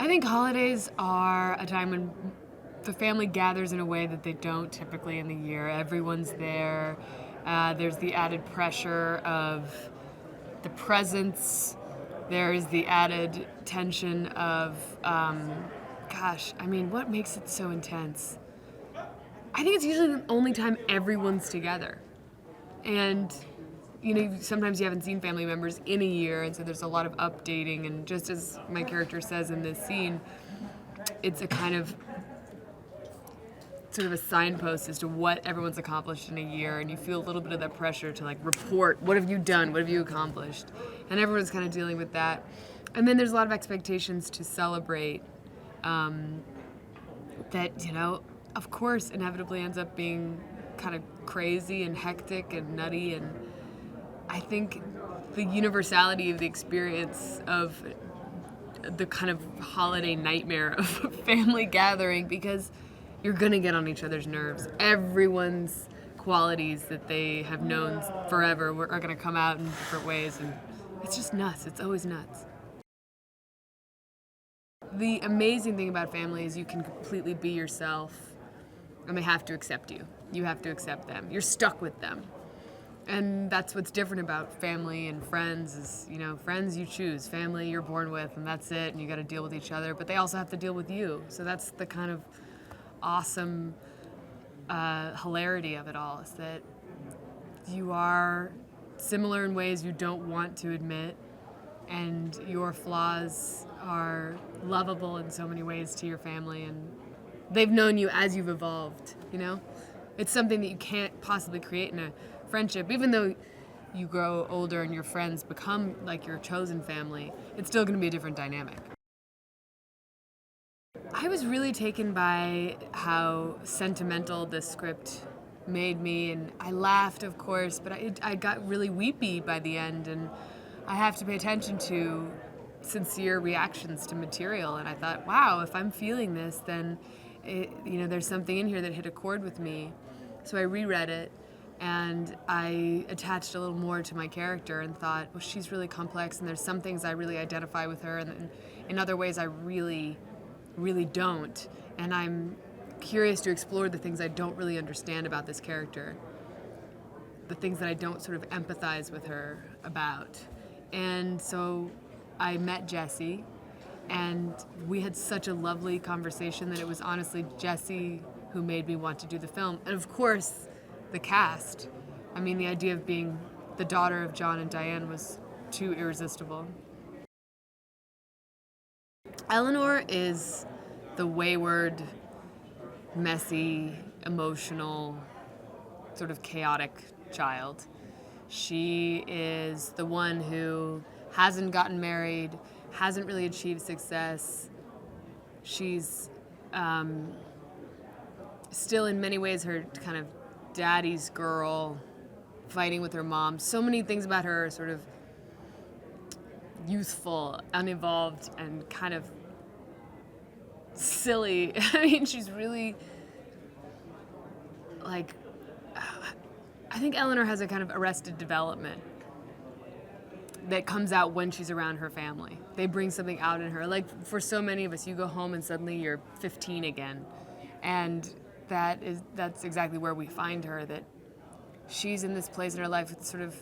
I think holidays are a time when the family gathers in a way that they don't typically in the year. Everyone's there. There's the added pressure of the presents. There is the added tension of, what makes it so intense? I think it's usually the only time everyone's together. And sometimes you haven't seen family members in a year, and so there's a lot of updating. And just as my character says in this scene, it's a kind of sort of a signpost as to what everyone's accomplished in a year, and you feel a little bit of that pressure to report, what have you done, what have you accomplished, and everyone's kind of dealing with that. And then there's a lot of expectations to celebrate that, of course, inevitably ends up being kind of crazy and hectic and nutty. And I think the universality of the experience of the kind of holiday nightmare of a family gathering, because you're going to get on each other's nerves. Everyone's qualities that they have known forever are going to come out in different ways, and it's just nuts. It's always nuts. The amazing thing about family is you can completely be yourself, and they have to accept you. You have to accept them. You're stuck with them. And that's what's different about family and friends is, friends you choose, family you're born with, and that's it, and you got to deal with each other, but they also have to deal with you. So that's the kind of awesome hilarity of it all, is that you are similar in ways you don't want to admit, and your flaws are lovable in so many ways to your family, and they've known you as you've evolved. It's something that you can't possibly create in a friendship. Even though you grow older and your friends become like your chosen family, it's still going to be a different dynamic. I was really taken by how sentimental this script made me, and I laughed, of course, but I got really weepy by the end, and I have to pay attention to sincere reactions to material. And I thought, wow, if I'm feeling this, then there's something in here that hit a chord with me. So I reread it, and I attached a little more to my character and thought, well, she's really complex, and there's some things I really identify with her, and in other ways I really don't. And I'm curious to explore the things I don't really understand about this character, the things that I don't sort of empathize with her about. And so I met Jessie, and we had such a lovely conversation that it was honestly Jessie who made me want to do the film. And of course, the cast. I mean, the idea of being the daughter of John and Diane was too irresistible. Eleanor is the wayward, messy, emotional, sort of chaotic child. She is the one who hasn't gotten married, hasn't really achieved success. She's still in many ways her kind of daddy's girl, fighting with her mom. So many things about her are sort of youthful, unevolved, and kind of silly. I mean, she's really I think Eleanor has a kind of arrested development that comes out when she's around her family. They bring something out in her. Like, for so many of us, you go home and suddenly you're 15 again. And that's exactly where we find her, that she's in this place in her life. It's sort of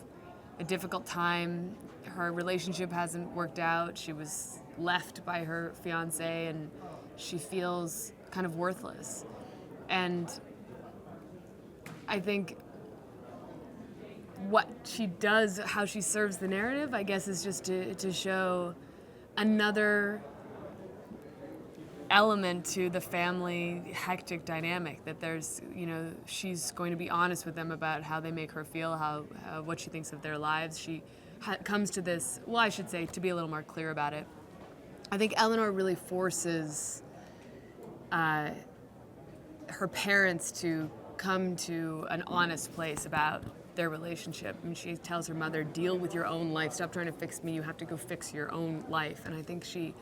a difficult time. Her relationship hasn't worked out. She was left by her fiancé, and she feels kind of worthless. And I think what she does, how she serves the narrative, I guess, is just to show another element to the family hectic dynamic, that there's, she's going to be honest with them about how they make her feel, what she thinks of their lives. She comes to this, well, I should say, to be a little more clear about it, I think Eleanor really forces her parents to come to an honest place about their relationship. I mean, she tells her mother, deal with your own life, stop trying to fix me, you have to go fix your own life. And I think she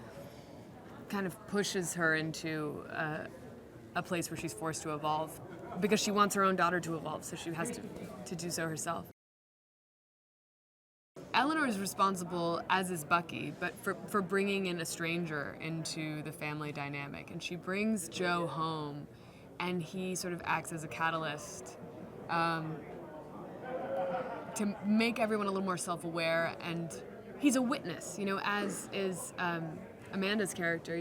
kind of pushes her into a place where she's forced to evolve, because she wants her own daughter to evolve, so she has to do so herself. Eleanor is responsible, as is Bucky, but for bringing in a stranger into the family dynamic. And she brings Joe home, and he sort of acts as a catalyst to make everyone a little more self-aware, and he's a witness, as is Amanda's character.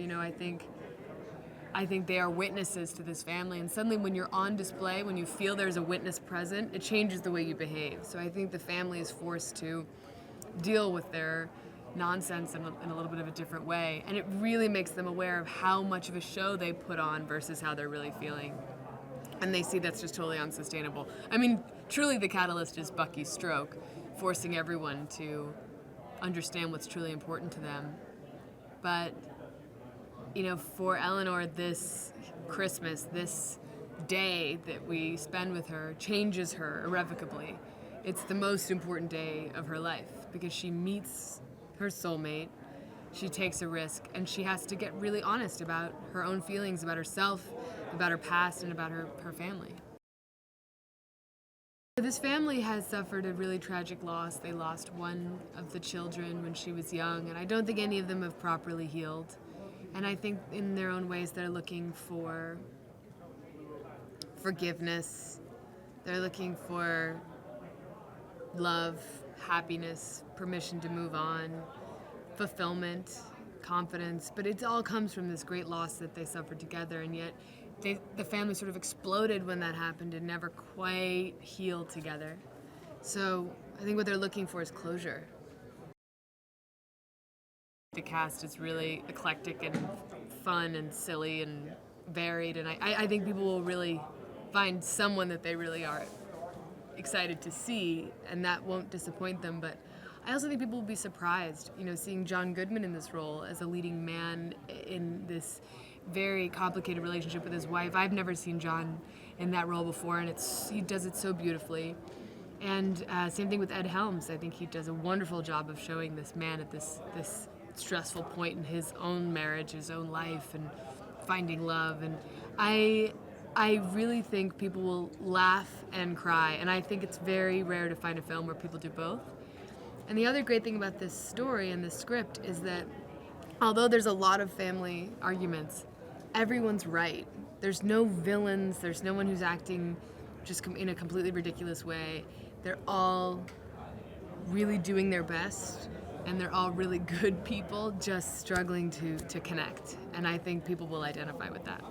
I think they are witnesses to this family, and suddenly when you're on display, when you feel there's a witness present, it changes the way you behave. So I think the family is forced to deal with their nonsense in a little bit of a different way, and it really makes them aware of how much of a show they put on versus how they're really feeling. And they see that's just totally unsustainable. I mean, truly the catalyst is Bucky's stroke, forcing everyone to understand what's truly important to them. But for Eleanor, this Christmas, this day that we spend with her, changes her irrevocably. It's the most important day of her life because she meets her soulmate, she takes a risk, and she has to get really honest about her own feelings, about herself, about her past, and about her family. This family has suffered a really tragic loss. They lost one of the children when she was young, and I don't think any of them have properly healed. And I think in their own ways they're looking for forgiveness. They're looking for love, happiness, permission to move on, fulfillment, confidence. But it all comes from this great loss that they suffered together, and yet the family sort of exploded when that happened and never quite healed together. So I think what they're looking for is closure. The cast is really eclectic and fun and silly and varied, and I think people will really find someone that they really are excited to see, and that won't disappoint them. But I also think people will be surprised, seeing John Goodman in this role as a leading man in this very complicated relationship with his wife. I've never seen John in that role before, and he does it so beautifully. And same thing with Ed Helms. I think he does a wonderful job of showing this man at this stressful point in his own marriage, his own life, and finding love. And I really think people will laugh and cry, and I think it's very rare to find a film where people do both. And the other great thing about this story and this script is that although there's a lot of family arguments, everyone's right. There's no villains, there's no one who's acting just in a completely ridiculous way. They're all really doing their best, and they're all really good people just struggling to connect. And I think people will identify with that.